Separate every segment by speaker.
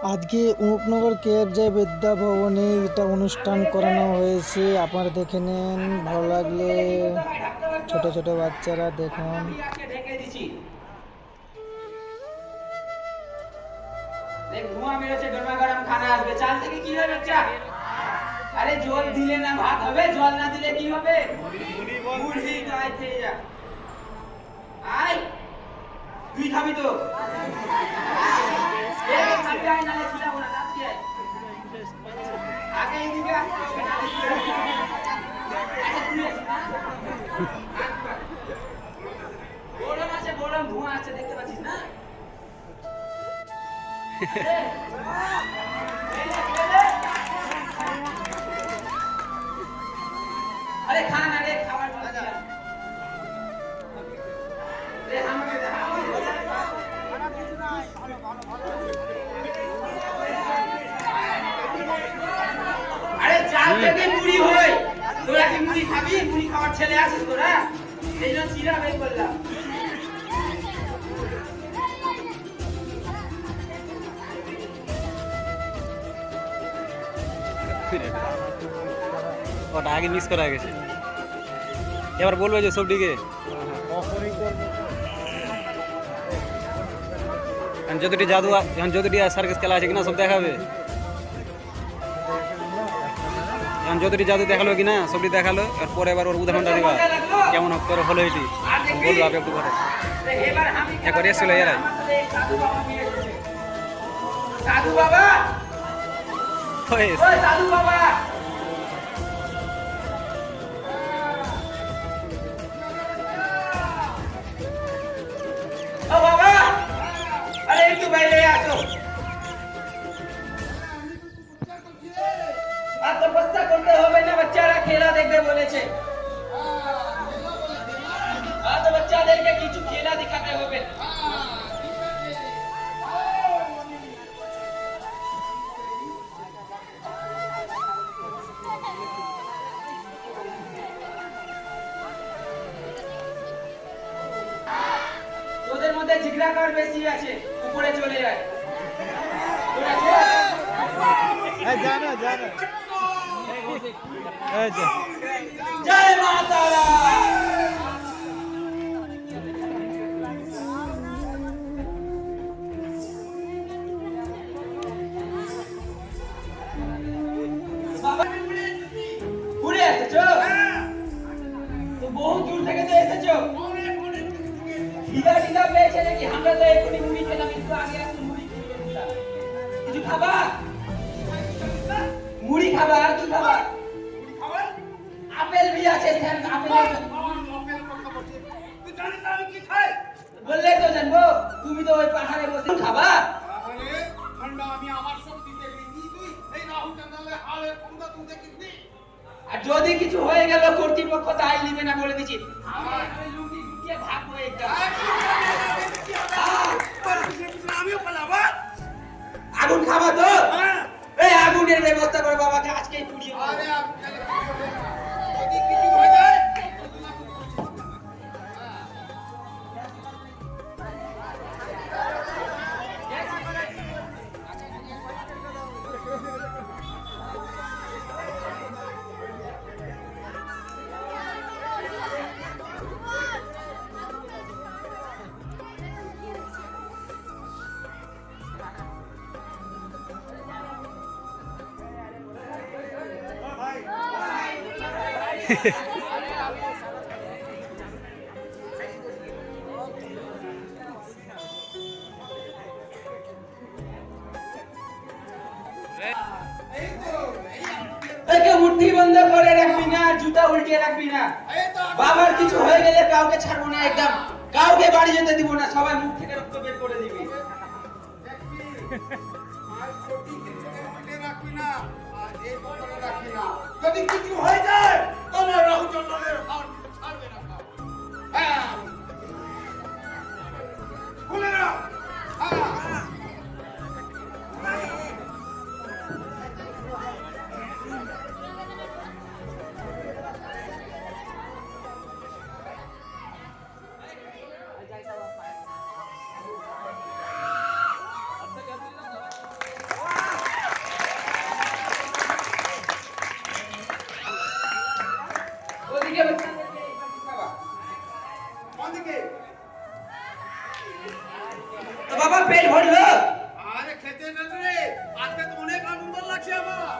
Speaker 1: আজকে অনুপনগর কেএফজে বিদ্যা ভবনে এটা অনুষ্ঠান করানো হয়েছে। আপনারা দেখে নেন, ভালো লাগলে ছোট ছোট বাচ্চারা দেখুন।
Speaker 2: ধোঁয়া মেরেছে, গরমা গরম খানা আসবে। চাল থেকে কি হবে বাচ্চা? আরে জল দিলে না ভাত হবে, জল না দিলে কি হবে? মুড়ি খাইতে যা। আয় তুই খাবি তো? এই খাবি আয়, নালে খিলাবো না, রাখি আয়। আগে এদিকে আসতে হবে, নালে খিলাবো। আচ্ছা তুই আসিস না? গরম আছে, গরম ধোঁয়া আছে, দেখতে পাচ্ছিস না? अरे खाना रे, खावा चला रे, আমাকে দে। আরে চাল থেকে মুড়ি হয়, তোরা কি মুড়ি খাবি? মুড়ি খাওয়ার ছেলে আছিস তোরা? এই জন্য চিরা বের করলাম।
Speaker 3: ওটা আগে মিস করা গেছে, এবার বলবে যে সবটিকে যতটি জাদু এখন যতটি সার্কাস খেলা আছে কিনা সব দেখাবে। এখন যতটি জাদু দেখালো কিনা সবটি দেখালো, এরপরে এবার ওর উদাহরণটা দিবা কেমন তোর হলো এটি বলবো আপনি একটু করে। একবার এসেছিল এরাই
Speaker 2: সাধু বাবা, ওই সাধু বাবা, ও বাবা, আরে একটু বাইরে আসো। আর তপস্যা করতে হবে না, বাচ্চারা খেলা দেখবে বলেছে। আর তো বাচ্চাদেরকে কিছু খেলা দেখাতে হবে। তোদের মধ্যে জিগরাকার বেশি আছে, উপরে চলে যায়। জয় মা তারা। ঘুরে এসেছো তো? বহু দূর থেকে তো এসেছো। খিদা পেয়েছে নাকি? আমরা তো এক্ষুনি মুড়ি খেলাম, একটু আগে আসলে মুড়ি খেয়ে কিছু খাবা? মুড়ি খাবা? আর কি খাবা? আপেল ভি আছে, বললে তো জানবো। তুমি তো ওই পাহাড়ে বসে খাবা। আর যদি কিছু হয়ে গেল কর্তৃপক্ষ তাই নিবে না, বলে দিচ্ছি। আমার লুঙ্গি গুটিয়ে ভাগবো একদম। আগুন খাবা তো? এই আগুনের ব্যবস্থা করে বাবাকে আজকেই পুড়িয়ে মুঠি বন্ধ করে রাখবি না, জুতা উল্টে রাখবি না। বাবার কিছু হয়ে গেলে কাউকে ছাড়বো না, একদম কাউকে বাড়ি যেতে দিব না। সবাই মুখ থেকে রক্ত বের করে দিবি। যদি কিছু হয়ে যায় তোমার রাহুচন্দ্রের হাত ছাড়বে না। হ্যাঁ খুলে না। তো বাবা পেট ভরলো?
Speaker 4: আরে খেতে না রে, আজকে তো অনেক আনন্দ লাগছে আমার।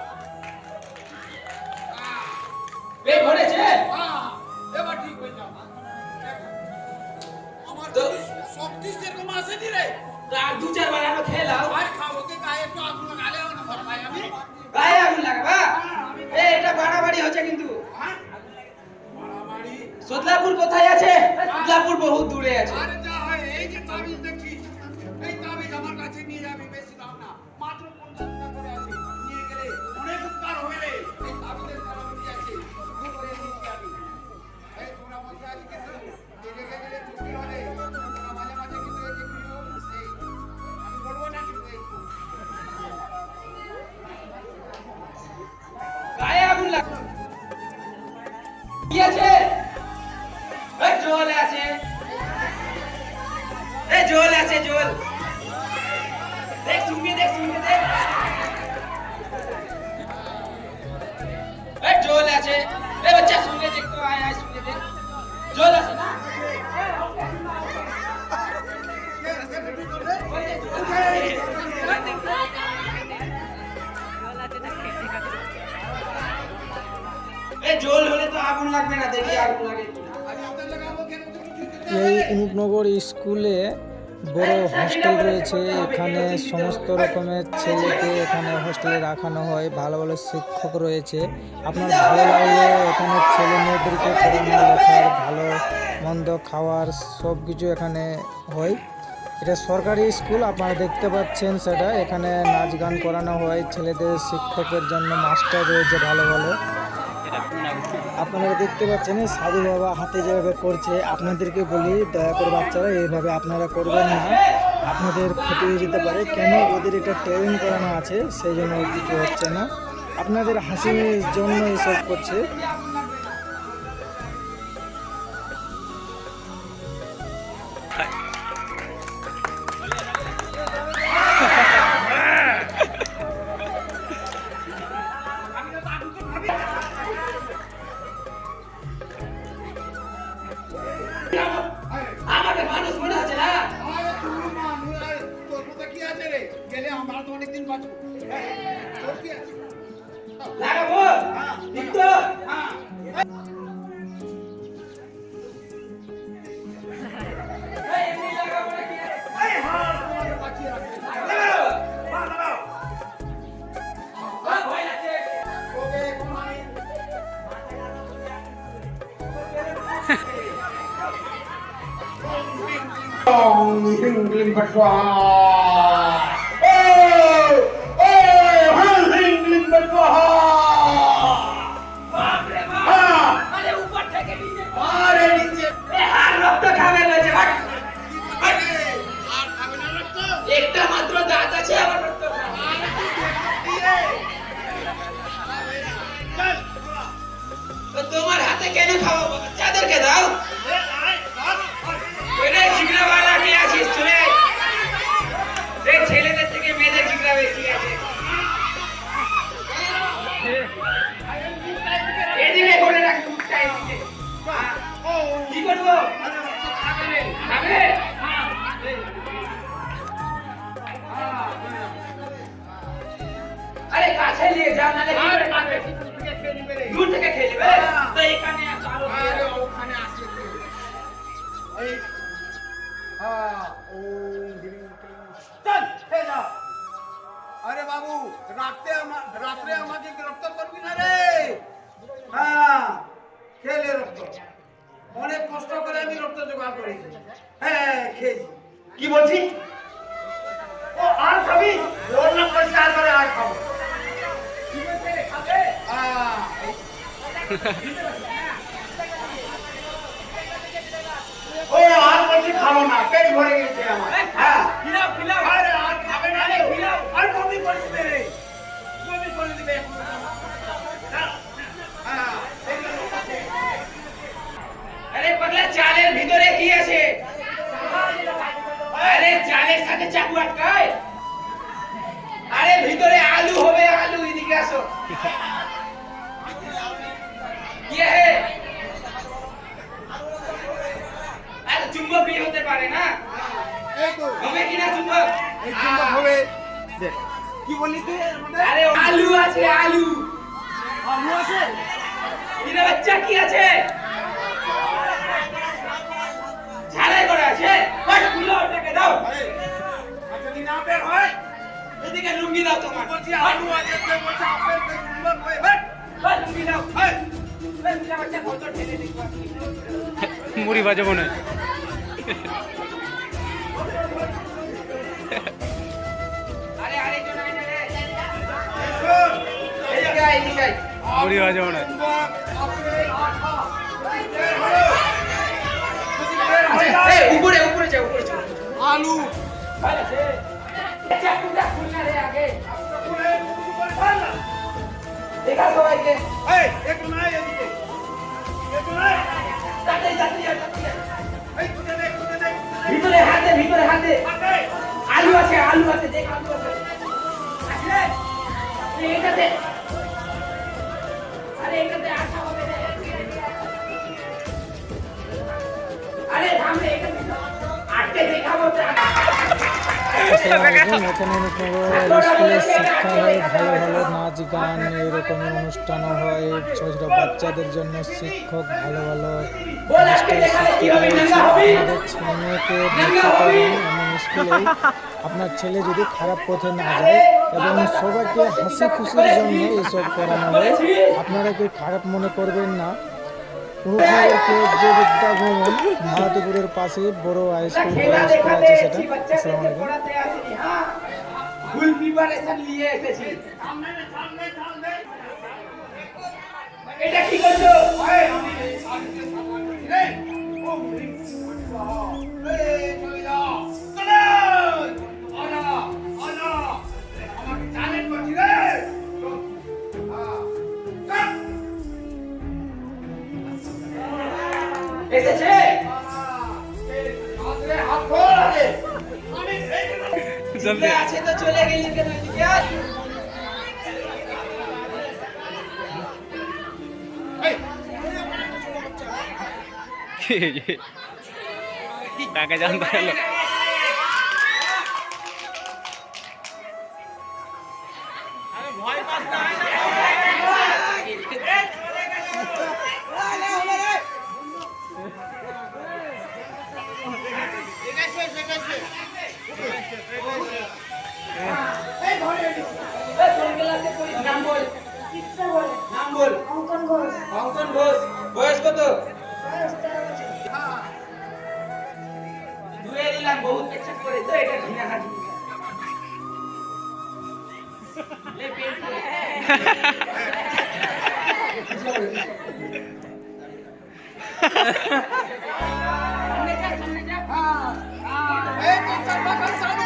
Speaker 2: পেট ভরেছে?
Speaker 4: এবার ঠিক হয়ে যাও। আমার
Speaker 2: তো
Speaker 4: শক্তি সেরকম আসেনি রে।
Speaker 2: আর 2-4 বার আরো খেয়ে নাও।
Speaker 4: আর খাবো কে গায়ে একটু আগুন লাগালেও না ভর ভাই আমি।
Speaker 2: গায়ে আগুন লাগাবা? এটা বাড়াবাড়ি হচ্ছে কিন্তু।
Speaker 4: হ্যাঁ? মারামারি।
Speaker 2: সোদলাপুর কোথায় আছে? সোদলাপুর বহুত দূরে আছে।
Speaker 4: আরে যা হয় এই যে তাবিজ দেখছি, এই তাবিজ আমার কাছে নিয়ে যাবি, বেশি দাম না, মাত্র 50 টাকা করে আছে। নিয়ে গেলে অনেক উপকার হবে রে। এই তাবিজের কারণে আছে, তুই করে নিয়ে যাবি। এই তোমরা বসে আছি কিন্তু জেগে গেলে চুপি হলে তোমরা মাঝে মাঝে কিন্তু এই যে এই আমি বলবো না কিন্তু এই
Speaker 2: গায়ে আগুন লাগ কি আছে? এই জল আছে, এই জল আছে, জল দেখ, সঙ্গে দেখ, সঙ্গে দেখ, এই জল আছে। এই বাচ্চা সঙ্গে দেখ তো, আয় আয় সঙ্গে দেখ, জল আছে না? এই জল হলে তো আগুন লাগবে না, দেখি আগুন লাগে কিনা।
Speaker 4: আমি আপনার লাগাবো কেন তুমি কিছু
Speaker 1: এই অনুপনগর স্কুলে বড় হস্টেল রয়েছে। এখানে সমস্ত রকমের ছেলেকে এখানে হোস্টেলে রাখানো হয়। ভালো ভালো শিক্ষক রয়েছে। আপনার ভালো লাগলে এখানে ছেলে মেয়েদেরকে পড়ানো লেখার, ভালো মন্দ খাওয়ার সব কিছু এখানে হয়। এটা সরকারি স্কুল, আপনারা দেখতে পাচ্ছেন সেটা। এখানে নাচ গান করানো হয়। ছেলেদের শিক্ষকের জন্য মাস্টার রয়েছে ভালো ভালো। আপনারা দেখতে পাচ্ছেন সাধু বাবা হাতে যেভাবে করছে। আপনাদেরকে বলি, দয়া করে বাচ্চারা এইভাবে আপনারা করবেন না, আপনাদের ক্ষতি হয়ে যেতে পারে। কেন? ওদের এটা ট্রেনিং করানো আছে, সেই জন্য কিছু হচ্ছে না। আপনাদের হাসির জন্য এসব করছে।
Speaker 2: আমাকে মানুষ মনে হচ্ছে না?
Speaker 4: আরে তুই মানুষ, আরে তোর মতো কি আছে রে? গেলে আমরা তো অনেকদিন বাঁচবো। তোর কি আছে?
Speaker 2: লাগাবো একটু। এই এমনি লাগাবো নাকি?
Speaker 4: এই হার তোমাকে বাঁচিয়ে রাখবে।
Speaker 2: লাগাও।
Speaker 4: লাগাও।
Speaker 2: ভয় লাগছে।
Speaker 4: ওকে ঘুমাই।
Speaker 2: বাপরে বাপ। আরে উপর থেকে নিচে। এ হার রক্ত খাবে বলছে, ভাগ। একটা মাত্র দাঁত আছে, আবার রক্ত খাবে। তো তোমার হাতে কেন খাওয়াবো? বাচ্চাদেরকে দাও। ওইটা জিগড়াওয়ালা কে আছিস চলে আয়। এই ছেলেদের থেকে মেয়েদের জিগড়া বেশি আছে। এদিকে করে রাখ, মুখটা এদিকে। কি করবো? খাবে? আরে কাছে নিয়ে যাও, নাহলে কি করে খাবে? দূর থেকে খেয়ে নেবে। তো এখানে চালো।
Speaker 4: আরে বাবু, রাত্রে আমাকে গ্রেফতার করবি না রে। হ্যাঁ, খেলে রক্ত, অনেক কষ্ট করে আমি রক্ত জোগাড় করেছি। হ্যাঁ, খেয়েছি।
Speaker 2: কি বলছি?
Speaker 4: ও আর খাবি? রোজ না পরিষ্কার করে আর খাবো।
Speaker 2: কি বলছে? খাবে?
Speaker 4: হ্যাঁ, ও আর বলছি খাবো না, পেট ভরে গেছে আমার। হ্যাঁ,
Speaker 2: খিলাও, খিলাও।
Speaker 4: আরে আর খাবে না রে।
Speaker 2: খিলাও।
Speaker 4: আর বমি করে দিবে রে, বমি করে দিবে। হ্যাঁ,
Speaker 2: আরে পাগলা, চালের ভিতরে কি আছে? আরে চালের সাথে চাকু আটকায়। আরে ভিতরে আলু হবে, আলু। এদিকে আসো। কি হে? আরে চুম্বক বিয়ে হতে পারে না?
Speaker 4: এই তো
Speaker 2: হবে কিনা চুম্বক?
Speaker 4: এই চুম্বক হবে দেখ কি বললি তুই আমাদের
Speaker 2: আরে আলু আছে আলু।
Speaker 4: আলু আছে
Speaker 2: কিরে বাচ্চা কি আছে? ঝালাই করে আছে। বাট খুলো ওটাকে দাও।
Speaker 4: আরে আচ্ছা যদি না বের হয়
Speaker 2: এদিকে লুঙ্গি দাও তোমার।
Speaker 4: বলছি আলু আছে তুই বলছিস আপেল তুই চুম্বক হয়ে ভাই
Speaker 2: বাট লুঙ্গি দাও।
Speaker 4: এই
Speaker 2: এই দুটা বাচ্চা ফটো ঠেলে দেখো।
Speaker 3: মুড়ি ভাজা মনে হয়।
Speaker 2: আরে আরে জন আইনা রে।
Speaker 4: শোন
Speaker 2: এদিকে আয় এদিকে আয়।
Speaker 3: মুড়ি ভাজা মনে হয়।
Speaker 4: চুম্বক আপেল আঠা বের হলো যদি বের হয়ে
Speaker 2: আচ্ছা,
Speaker 4: যায়
Speaker 2: এই উপরে উপরে যাও উপরে যাও।
Speaker 4: আলু
Speaker 2: ভালো আছে। চাকুটা খুলনা রে আগে।
Speaker 4: পুরে উপরে ফেল না
Speaker 2: দেখা সবাইকে।
Speaker 4: এই একটু নাই এদিকে একটু নাই
Speaker 2: তাড়াতাড়ি তাড়াতাড়ি তাড়াতাড়ি।
Speaker 4: এই খুঁজে দে খুঁজে দে
Speaker 2: ভিতরে হাতে ভিতরে হাতে।
Speaker 4: আরে
Speaker 2: আলু আছে দেখ আলু আছে। আসলে এইটাতে আরে এইটাতে আঠা হবে রে। আরে সামনে এইটাতে আটকে দেখাবো তো।
Speaker 1: আসসালামু আলাইকুম। এখানে স্কুলের শিক্ষা হয়, ভালো ভালো নাচ গান এরকমের অনুষ্ঠানও হয়। ছোট ছোট বাচ্চাদের জন্য শিক্ষক ভালো ভালো
Speaker 2: বল আজকে দেখালে কি হবে নাঙ্গা হবে।
Speaker 1: আপনাদের ছেলে মেয়েকে ভর্তি করুন এমন স্কুলেই। আপনার ছেলে যদি খারাপ পথে না যায় এবং সবাইকে হাসি খুশির জন্য এসব করানো হয়, আপনারা কি খারাপ মনে করবেন না। রূপনগরকে যে বিদ্যা ভবন মাহাতিপুরের পাশে বড় হাই স্কুল
Speaker 2: খেলা
Speaker 1: কলেজ স্কুল
Speaker 2: দেখাতে
Speaker 1: আছে সেটা।
Speaker 2: এসেছি বাচ্চাদেরকে
Speaker 1: আসসালামু আলাইকুম।
Speaker 2: পড়াতে আসিনি। হ্যাঁ ফুল প্রিপারেশন নিয়ে এসেছি।
Speaker 4: সামনে সামনে
Speaker 2: এটা কি করছো?
Speaker 4: এই আমি সামনে রে ও এই চলে যা চলে আনা আনা আমার চ্যালেঞ্জ করছি রে
Speaker 2: এসেছে?
Speaker 4: হাত খোল আরে আমি
Speaker 3: জলদি
Speaker 2: আছে তো চলে গেলি কেন এদিকে আয়।
Speaker 3: টাকা জানতে গেল।
Speaker 2: এই কোন ক্লাসে পড়িস? নাম বল। নাম বল।
Speaker 5: অঙ্কন ঘোষ
Speaker 2: অঙ্কন ঘোষ। বয়স কত? ধুয়ে দিলাম বহুত পেছাব করে তো এটা ঘিনা হাজি। লে পেন করে। সামনে যা সামনে যা।
Speaker 4: এই তো চলবা কাল চালু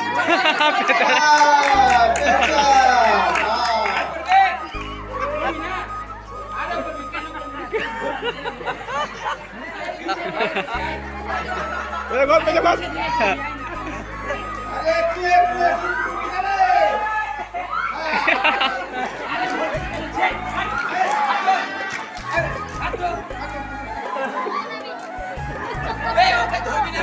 Speaker 4: এই গল্প যে বাস আরে একটু
Speaker 2: এই ওকে ধরবি না।